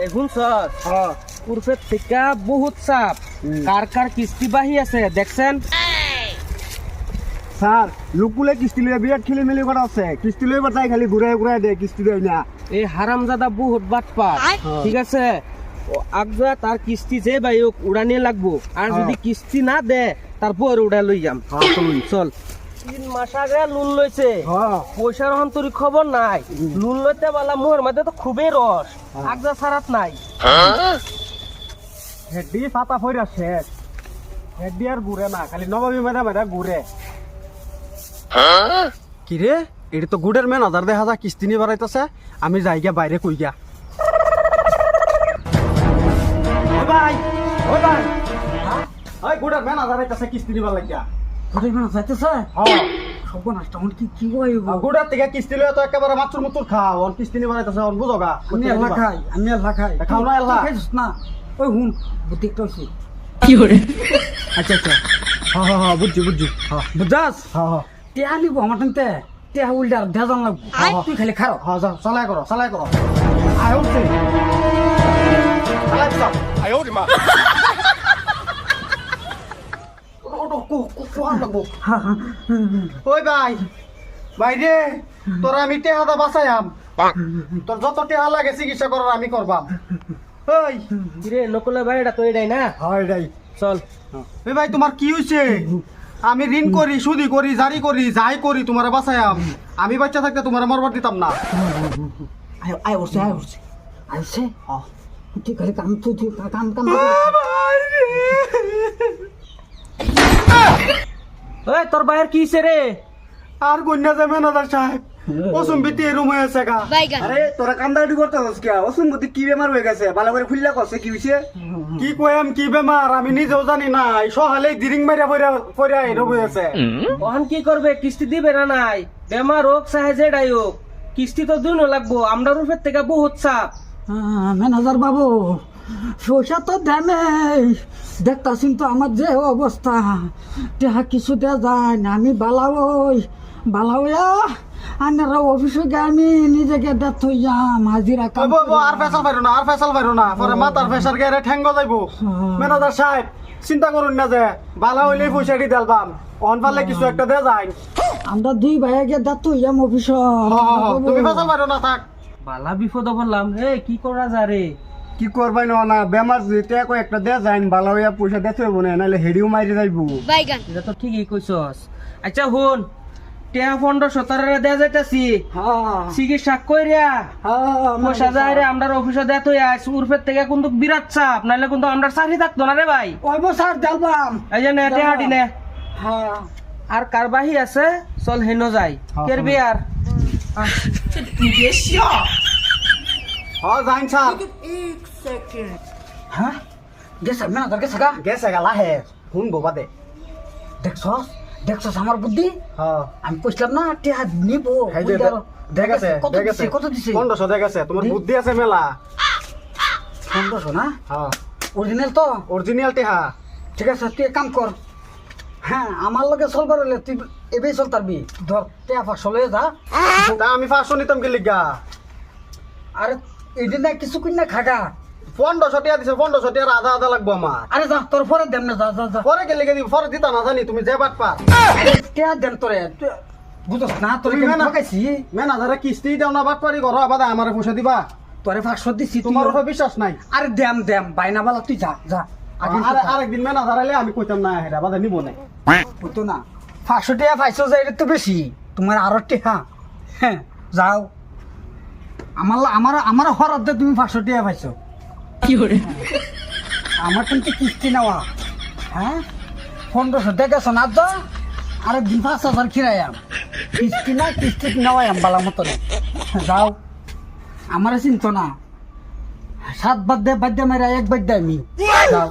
এখন পুরফের থেকে বহুত চাপ কার কার কিস্তি বাহি আছে দেখছেন স্যার লোকগুলো কিস্তি লইয়া বিরাট খেলিমেলি করা আছে কিস্তি লইবার তাই খালি ঘুরে ঘুরে দেয় কিস্তি দেয় না এই হারামজাদা বহুত বাটপার ঠিক আছে আগজা তার কিস্তি যে ভাই উড়ানিয়ে লাগবো আর যদি কিস্তি না দে তারপর উড়া লই যাম চল 3 মাস আগে লোন লইছে পয়সার হন্তরি খবর নাই লোন লইতে বলা মোর মধ্যে তো খুবই রস আগজা সারাত নাই হেডি ফাতা ফইরা শেষ হেডি আর ঘুরে না খালি নবাবী মেধা মেধা ঘুরে কি রে এটা তো গুড়ের মেন হাজার দেখা যা কিস্তি নিয়ে বাড়াইতেছে আমি যাই গিয়া বাইরে কই গিয়া ভাই ও ভাই ওই গুড়ের মেন হাজার আইতাছে কিস্তি নিবার লাগিয়া গুড়ের মেন যাইতেছে হ্যাঁ সর্বনাশ তখন কি কইব গুড়ের থেকে কিস্তি লইয়া তো একেবারে মাছুর মুতুর খাও অন কিস্তি নিয়ে বাড়াইতেছে অন বুঝোগা আমি আল্লাহ খাই খাও না আল্লাহ খাইছিস না ওই হুন বুদ্ধি একটা হইছে আচ্ছা আচ্ছা হ্যাঁ বুঝছি হ্যাঁ বুঝাস হ্যাঁ টেহা নিব আমার টানতে টেহা উল্টা ভেজান লাগবো তুই খালি খারাপ হ্যাঁ যাও চালাই করো আয় উঠছে চালাই যাও ওই ভাই রে তোরা আমি টেহাদা বাঁচাইয়াম তোর যত টেহা লাগে চিকিৎসা করার আমি করবাম ওই রে নকলে ভাই এটা তো এটাই না হয় রাই চল ওই ভাই তোমার কি হইছে আমি ঋণ করি সুদি করি জারি করি যাই করি তোমার বাঁচাইয়াম আমি বাচ্চা থাকতে তোমার মরবার দিতাম না আয় উঠছে আইছে তুই খালি কাম তুই কাম ওই তোর ভাইয়ের কি হইছে রে আর কন্যা যাবে না তার সাহেব অসম্বিতি এরম হয়ে আছে গা আরে তোরা কান্দাড়ি করতে হস কে অসম্মতি কি বেমার হয়ে গেছে ভালো করে খুললা কছে কি হইছে কি কইম কি বেমার আমি নিজেও জানি না সহালে দিরিং মাইরা পড়া এরম হয়ে আছে ওখান কি করবে কিস্তি দিবে না নাই বেমার হোক চাহে যেটাই হোক কিস্তি তো দুনো লাগবো আমরা রূপের থেকে বহুত চাপ ম্যানেজার বাবু পয়সা তো দেনে দেখতাছিন তো আমার যে অবস্থা টেহা কিছু দেয়া যায় না আমি বালাওয়া আনারা অফিসে গিয়ে আমি নিজেকে দেখ হই যাম হাজিরা কাম আর ফেসাল পাইরো না পরে মাথার ফেসার গেরে ঠ্যাঙ্গ যাইবো ম্যানেজার সাহেব চিন্তা করুন না যে বালা হইলে পয়সাটি দেলবাম অন পারলে কিছু একটা দেয়া যায় আমরা দুই ভাইয়া গিয়ে দেখ হই যাম অফিস তুমি ফেসাল পাইরো না থাক বালা বিপদ বললাম কি করা যা রে কি করবাই না বেমার যেতে একটা দেয়া যায় বালা হইয়া পয়সা দেখতে হইব না নাহলে হেডিও মারি যাইবো এটা তো ঠিকই কইছস আচ্ছা হুন টেয়া 15-17 দেয়া যাইতাছি চিকিৎসা কইরা পয়সা যায় রে আমরা অফিসে দেত হই আইস উরফের থেকে কিন্তু বিরাট চাপ নাহলে কিন্তু আমরা চাকরি থাকতো না রে ভাই ওই বছর দেলবাম এই যে নে টেহাটি নে আর কার বাহি আছে চল হেনো যাই কেরবি আর যাইন স্যার হ্যাঁ গেছে ম্যানেজার গেছে গেলা হে শুনবো বাদে দেখছস আমার বুদ্ধি আমি কইছিলাম না টেহা নিব কত দিছে 1500 দেখেছে তোমার বুদ্ধি আছে মেলা 1500 না অরিজিনাল তো অরিজিনাল টেহা ঠিক আছে তুই এক কাম কর হ্যাঁ আমার লগে চলবার হলে তুই এবেই চল তারবি ধর টেহা 500 লয়ে যা তা আমি 500 নিতাম কি লিগা আরে এদিন না কিছু কিনা খাগা 1500 টাকা দিছে 1500 টাকা আধা লাগবো আমার আরে যা তোর পরে দেম না যা পরে কে লিগা দিব পরে দিতা না জানি তুমি যে বাট পা আরে টেহা দেন তোরে বুঝছ না তোরে কেন ঠকাইছি ম্যানেজারে কিস্তি দাও না বাট পারি ঘর আবার আমারে পয়সা দিবা তোরে 500 দিছি তোমার উপর বিশ্বাস নাই আরে দেম বাইনা বালা তুই যা আরেকদিন ম্যানেজার আইলে আমি কইতাম না হেরা বাদে নিব না হতো না 500 টাকা পাইছো যে এটা তো বেশি তোমার আরো টেহা হ্যাঁ যাও আমার হরাত দিয়ে তুমি 500 টাকা পাইছো কি করে আমার কিন্তু কিস্তি নেওয়া হ্যাঁ 1500 টাকা শোনা যা আরে 5,000 খিরাইয়াম কিস্তি নেওয়াইয়াম বালা মতো যাও আমার চিন্তা না 7 বাদ দে মেরা 1 বাদ দে আমি যাও